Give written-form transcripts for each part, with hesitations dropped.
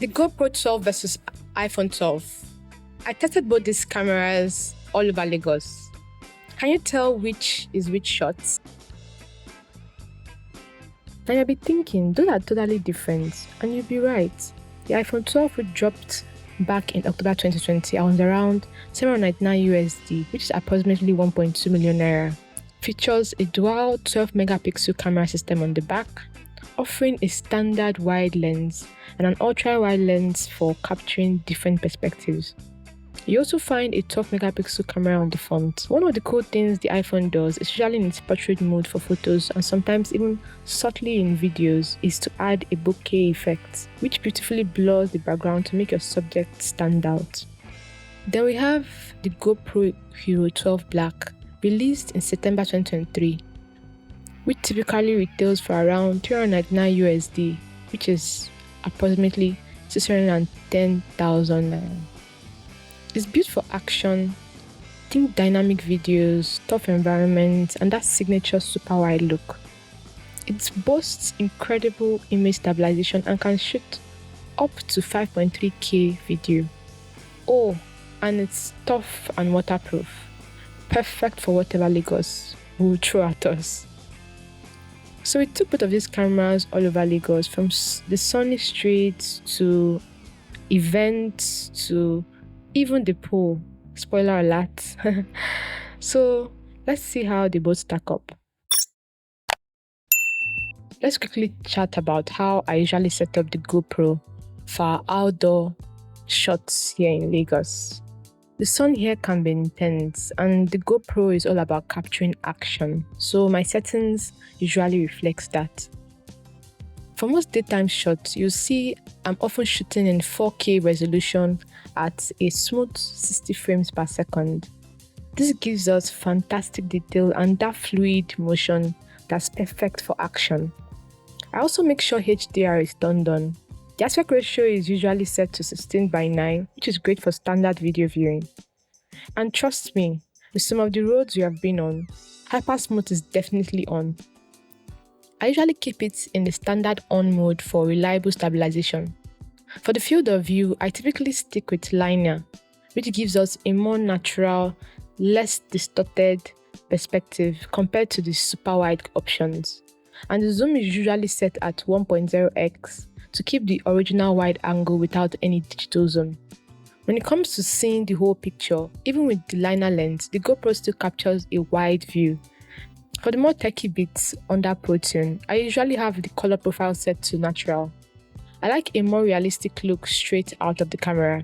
The GoPro 12 versus iPhone 12. I tested both these cameras all over Lagos. Can you tell which is which shots? Now you'll be thinking, those are totally different, and you'll be right. The iPhone 12 which dropped back in October 2020 was around $799 USD, which is approximately 1.2 million naira. Features a dual 12 megapixel camera system on the back, offering a standard wide lens and an ultra wide lens for capturing different perspectives. You also find a 12 megapixel camera on the front. One of the cool things the iPhone does, especially in its portrait mode for photos and sometimes even subtly in videos, is to add a bokeh effect, which beautifully blurs the background to make your subject stand out. Then we have the GoPro Hero 12 Black, released in September 2023, which typically retails for around $399 USD, which is approximately 610,000 naira. It's built for action, think dynamic videos, tough environments, and that signature super wide look. It boasts incredible image stabilisation and can shoot up to 5.3K video. Oh, and it's tough and waterproof. Perfect for whatever Lagos will throw at us. So we took both of these cameras all over Lagos, from the sunny streets to events to even the pool. Spoiler alert. So let's see how they both stack up. Let's quickly chat about how I usually set up the GoPro for outdoor shots here in Lagos. The sun here can be intense, and the GoPro is all about capturing action, so my settings usually reflects that. For most daytime shots, you'll see I'm often shooting in 4K resolution at a smooth 60 frames per second. This gives us fantastic detail and that fluid motion that's perfect for action. I also make sure HDR is turned on. The aspect ratio is usually set to 16:9, which is great for standard video viewing. And trust me, with some of the roads we have been on, hyper smooth is definitely on. I usually keep it in the standard on mode for reliable stabilization. For the field of view, I typically stick with linear, which gives us a more natural, less distorted perspective compared to the super wide options. And the zoom is usually set at 1.0x to keep the original wide angle without any digital zoom. When it comes to seeing the whole picture, even with the linear lens, the GoPro still captures a wide view. For the more techie bits under Pro Tune, I usually have the color profile set to natural. I like a more realistic look straight out of the camera,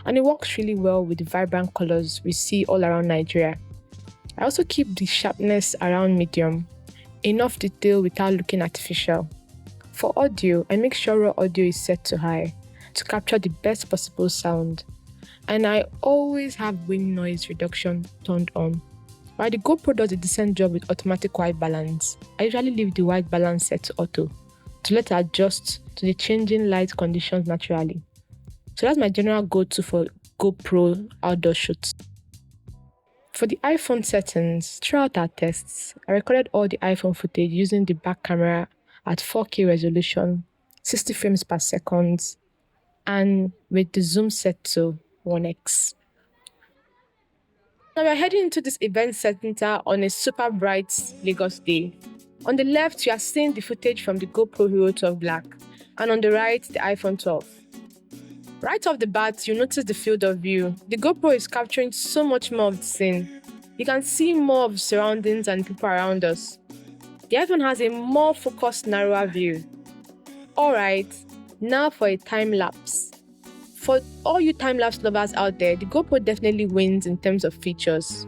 and it works really well with the vibrant colors we see all around Nigeria. I also keep the sharpness around medium, enough detail without looking artificial. For audio, I make sure raw audio is set to high to capture the best possible sound, and I always have wind noise reduction turned on. While the GoPro does a decent job with automatic white balance, I usually leave the white balance set to auto to let it adjust to the changing light conditions naturally. So that's my general go-to for GoPro outdoor shoots. For the iPhone settings, throughout our tests, I recorded all the iPhone footage using the back camera at 4K resolution, 60 frames per second, and with the zoom set to 1x. Now we're heading into this event center on a super bright Lagos day. On the left, you are seeing the footage from the GoPro Hero 12 Black, and on the right, the iPhone 12. Right off the bat, you notice the field of view. The GoPro is capturing so much more of the scene. You can see more of the surroundings and people around us. The iPhone has a more focused, narrower view. Alright, now for a time lapse. For all you time-lapse lovers out there, the GoPro definitely wins in terms of features.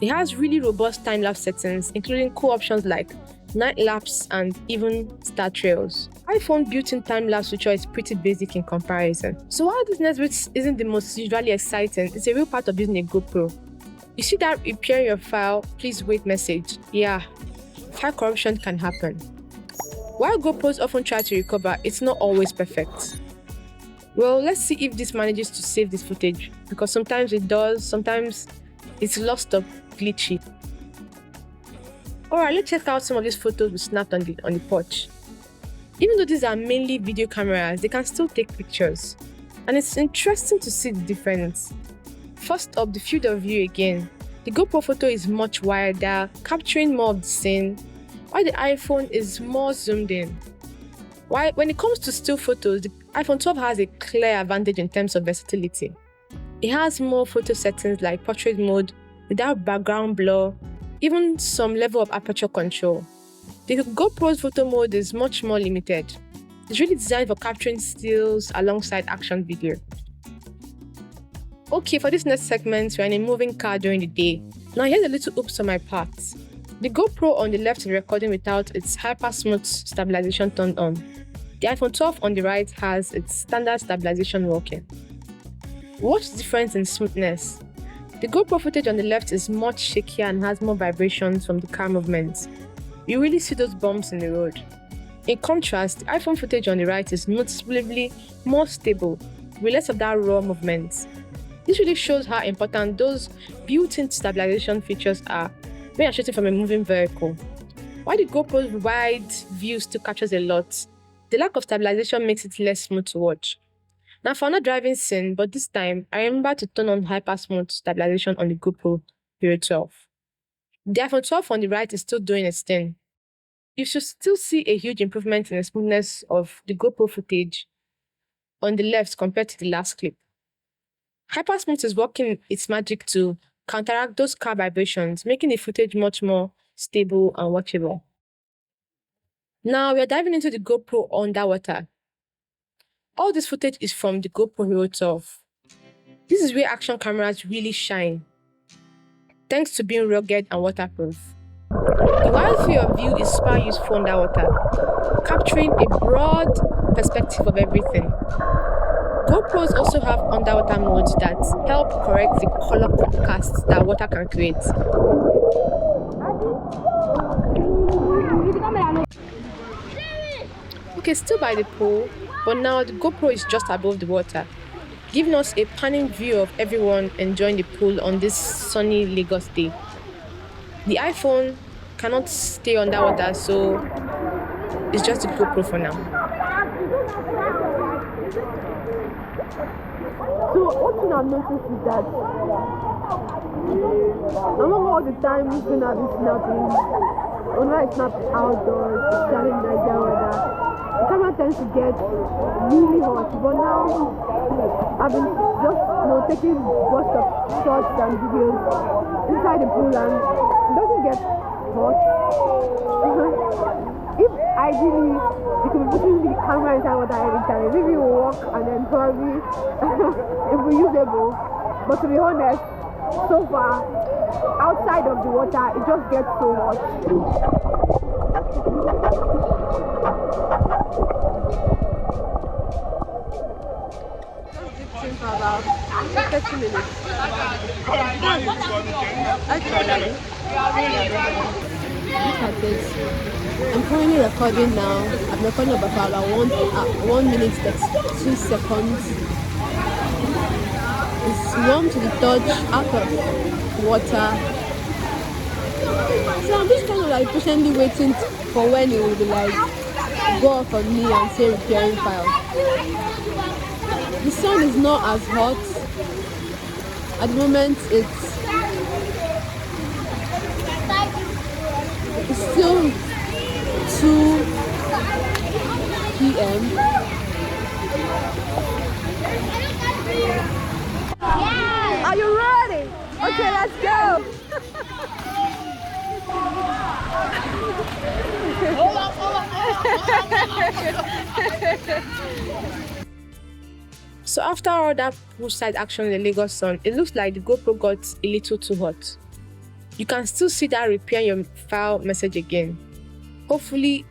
It has really robust time-lapse settings, including cool options like night lapse and even star trails. iPhone built-in time-lapse feature is pretty basic in comparison. So while this next bit isn't the most visually exciting, it's a real part of using a GoPro. You see that repairing your file, please wait message? Yeah, file corruption can happen. While GoPros often try to recover, it's not always perfect. Well, let's see if this manages to save this footage, because sometimes it does, sometimes it's lost or glitchy. Alright, let's check out some of these photos we snapped on the porch. Even though these are mainly video cameras, they can still take pictures. And it's interesting to see the difference. First up, the field of view again. The GoPro photo is much wider, capturing more of the scene, while the iPhone is more zoomed in. When it comes to still photos, the iPhone 12 has a clear advantage in terms of versatility. It has more photo settings like portrait mode, without background blur, even some level of aperture control. The GoPro's photo mode is much more limited. It's really designed for capturing stills alongside action video. Okay, for this next segment, we're in a moving car during the day. Now here's a little oops on my part. The GoPro on the left is recording without its hyper smooth stabilization turned on. The iPhone 12 on the right has its standard stabilization working. What's the difference in smoothness? The GoPro footage on the left is much shakier and has more vibrations from the car movements. You really see those bumps in the road. In contrast, the iPhone footage on the right is noticeably more stable, with less of that raw movement. This really shows how important those built-in stabilization features are when you're shooting from a moving vehicle. While the GoPro's wide view still captures a lot, the lack of stabilization makes it less smooth to watch. Now for another driving scene, but this time, I remember to turn on hyper smooth stabilization on the GoPro Hero 12. The iPhone 12 on the right is still doing its thing. You should still see a huge improvement in the smoothness of the GoPro footage on the left compared to the last clip. Hypersmooth is working its magic to counteract those car vibrations, making the footage much more stable and watchable. Now we are diving into the GoPro underwater. All this footage is from the GoPro Hero 12. This is where action cameras really shine, thanks to being rugged and waterproof. The wide field of view is super useful underwater, capturing a broad perspective of everything. GoPros also have underwater modes that help correct the color contrast that water can create. Okay, still by the pool, but now the GoPro is just above the water, giving us a panning view of everyone enjoying the pool on this sunny Lagos day. The iPhone cannot stay underwater, so it's just the GoPro for now. So one thing I've noticed is that among all the time when I've been snapping, when I snap outdoors, especially in Nigeria weather, the camera tends to get really hot. But now I've been just taking bursts of shots and videos inside the pool and it doesn't get hot. If ideally you could be putting the camera inside water every time, maybe it will work and then probably it will be usable. But to be honest, so far outside of the water it just gets so hot. Just dip in for about 30 minutes. Look at this. I'm currently recording now. I'm recording for about 1 minute 32 seconds. It's warm to the touch, out of water. So I'm just kind of like patiently waiting for when it will be like go off on me and say repairing file. The sun is not as hot. At the moment it's still 2 p.m. Yeah. Are you ready? Yeah. Okay, let's go. So after all that poolside action in the Lagos sun, it looks like the GoPro got a little too hot. You can still see that repair your file message again. Hopefully,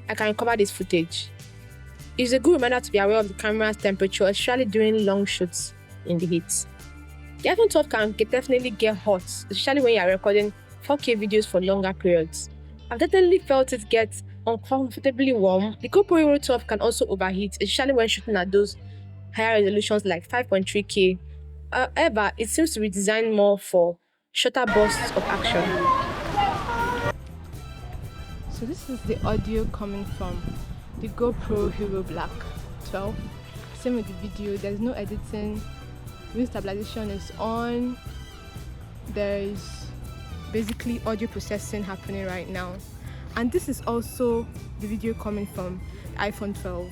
I can recover this footage. It's a good reminder to be aware of the camera's temperature, especially during long shoots in the heat. The iPhone 12 can definitely get hot, especially when you are recording 4K videos for longer periods. I've definitely felt it get uncomfortably warm. The GoPro Hero 12 can also overheat, especially when shooting at those higher resolutions like 5.3K. However, it seems to be designed more for shorter bursts of action. So this is the audio coming from the GoPro Hero Black 12. Same with the video, there's no editing, video stabilization is on, there's basically audio processing happening right now, and this is also the video coming from iPhone 12.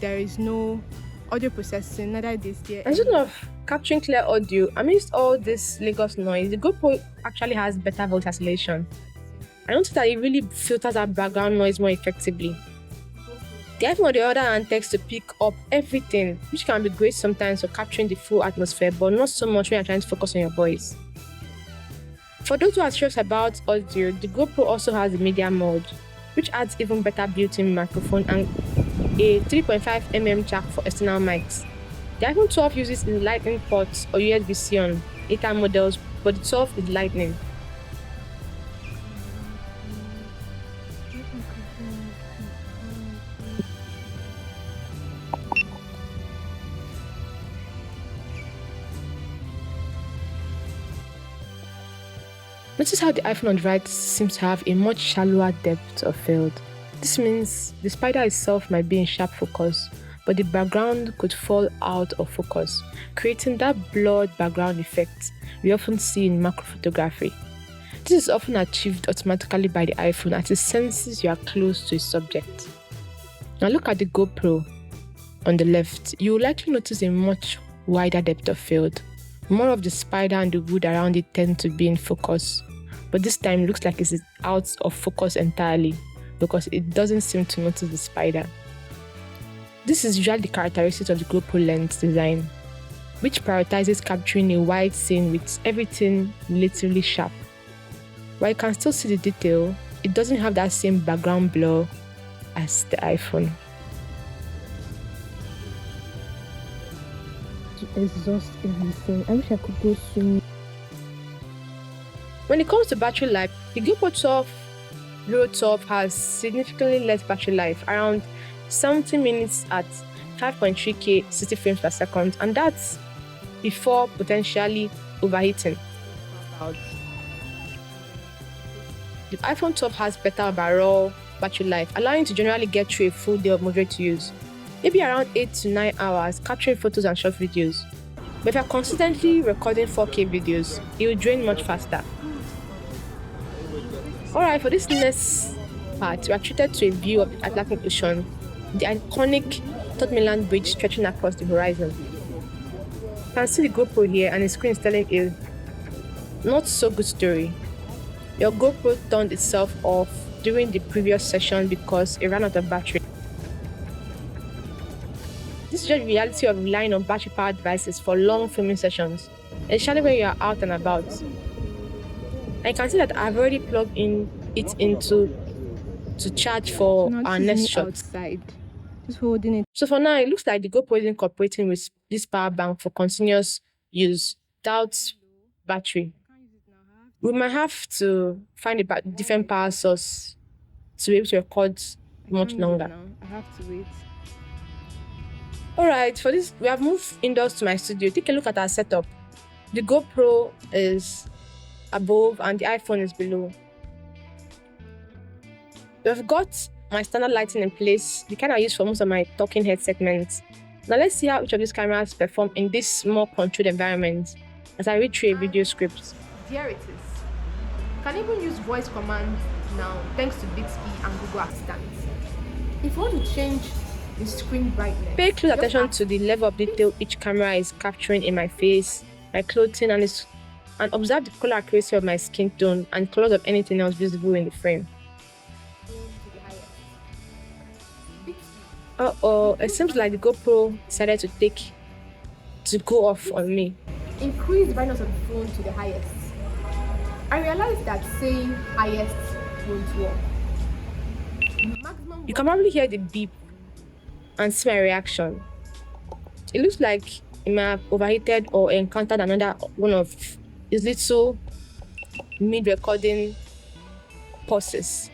There is no audio processing, neither is there. Instead of capturing clear audio amidst all this Lagos noise, the GoPro actually has better voice isolation. I noticed that it really filters out background noise more effectively. The iPhone, on the other hand, takes to pick up everything, which can be great sometimes for capturing the full atmosphere, but not so much when you're trying to focus on your voice. For those who are serious about audio, the GoPro also has the media mode, which adds even better built-in microphone and a 3.5mm jack for external mics. The iPhone 12 uses the Lightning port or USB-C on later models, but the 12 is Lightning. Notice how the iPhone on the right seems to have a much shallower depth of field. This means the spider itself might be in sharp focus, but the background could fall out of focus, creating that blurred background effect we often see in macro photography. This is often achieved automatically by the iPhone as it senses you are close to a subject. Now look at the GoPro on the left. You will likely notice a much wider depth of field. More of the spider and the wood around it tend to be in focus, but this time it looks like it's out of focus entirely because it doesn't seem to notice the spider. This is usually the characteristic of the GoPro lens design, which prioritizes capturing a wide scene with everything relatively sharp. While you can still see the detail, it doesn't have that same background blur as the iPhone. To exhaust everything, I wish I could go swimming. When it comes to battery life, the GoPro 12 Hero 12 has significantly less battery life, around 70 minutes at 5.3K 60 frames per second, and that's before potentially overheating. The iPhone 12 has better overall battery life, allowing you to generally get through a full day of moderate use, maybe around 8 to 9 hours capturing photos and short videos. But if you're consistently recording 4K videos, it will drain much faster. Alright, for this next part, we are treated to a view of the Atlantic Ocean, the iconic Third Mainland Bridge stretching across the horizon. You can see the GoPro here, and the screen is telling a not so good story. Your GoPro turned itself off during the previous session because it ran out of battery. This is just the reality of relying on battery-powered devices for long filming sessions, especially when you are out and about. I can see that I've already plugged it into to charge for our next shot. Outside. Just holding it. So for now, it looks like the GoPro is incorporating with this power bank for continuous use without battery. We might have to find a different power source to be able to record much longer. I have to wait. Alright, for this, we have moved indoors to my studio. Take a look at our setup. The GoPro is above and the iPhone is below. We've got my standard lighting in place, the kind I use for most of my talking head segments. Now let's see how each of these cameras perform in this more controlled environment as I read through a video script. There it is. You can even use voice commands now thanks to Bixby and Google Assistant. If you want to change the screen brightness, pay close attention to the level of detail each camera is capturing in my face, my clothing, and observe the color accuracy of my skin tone and colors of anything else visible in the frame. It seems like the GoPro decided to go off on me. Increase the brightness of the phone to the highest. I realized that saying highest won't work. You can probably hear the beep and see my reaction. It looks like it may have overheated or encountered another one of his little mid-recording pauses.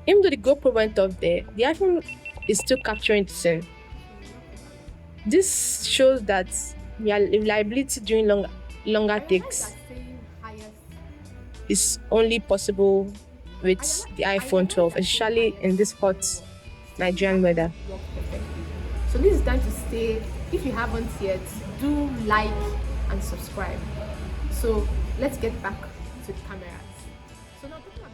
Even though the GoPro went off there, the iPhone is still capturing the scene. This shows that reliability during longer takes is only possible with the iPhone 12, especially in this hot Nigerian weather. Work perfectly. So this is time to stay. If you haven't yet, do like and subscribe. So let's get back to the cameras. So now talking about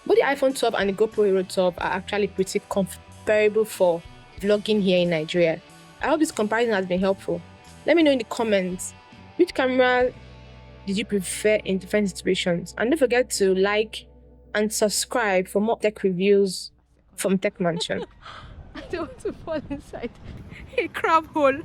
Both the iPhone 12 and the GoPro Hero 12 are actually pretty comparable for vlogging here in Nigeria. I hope this comparison has been helpful. Let me know in the comments which camera did you prefer in different situations, and don't forget to like and subscribe for more tech reviews from Tech Mansion. I don't want to fall inside a crab hole.